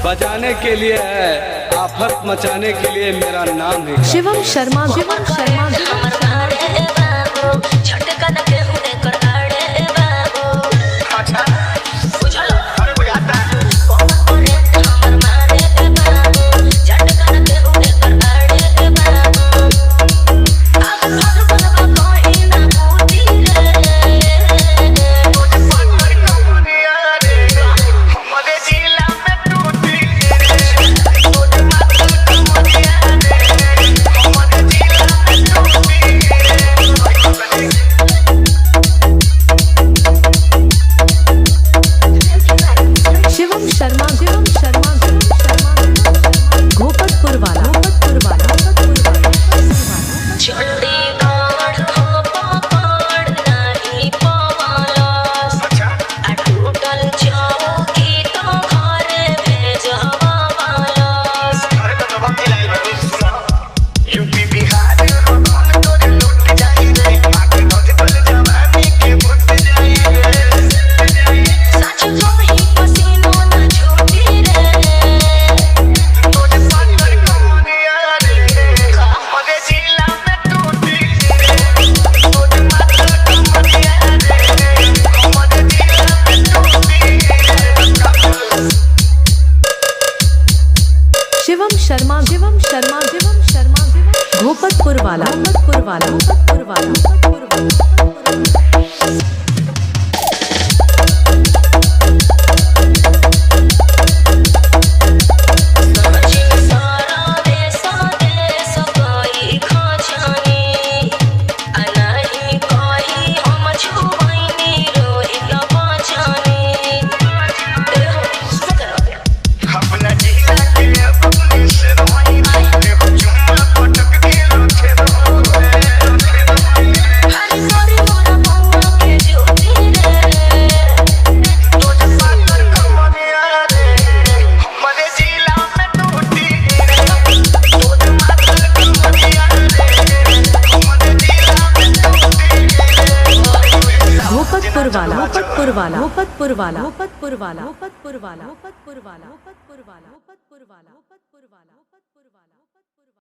बजाने के लिए है, आफत मचाने के लिए मेरा नाम है। शिवम शर्मा, शिवम शर्मा, शर्मा, शिवम शर्मा, शिवम शर्मा, घोपतपुर वाला, घोपतपुर वाला, घोपतपुर वाला, घोपतपुर वाला। घोपतपुर वाला, घोपतपुर वाला, घोपतपुर वाला, घोपतपुर वाला, घोपतपुर वाला, घोपतपुर वाला, घोपतपुर वाला, घोपतपुर वाला, घोपतपुर वाला, घोपतपुर वाला।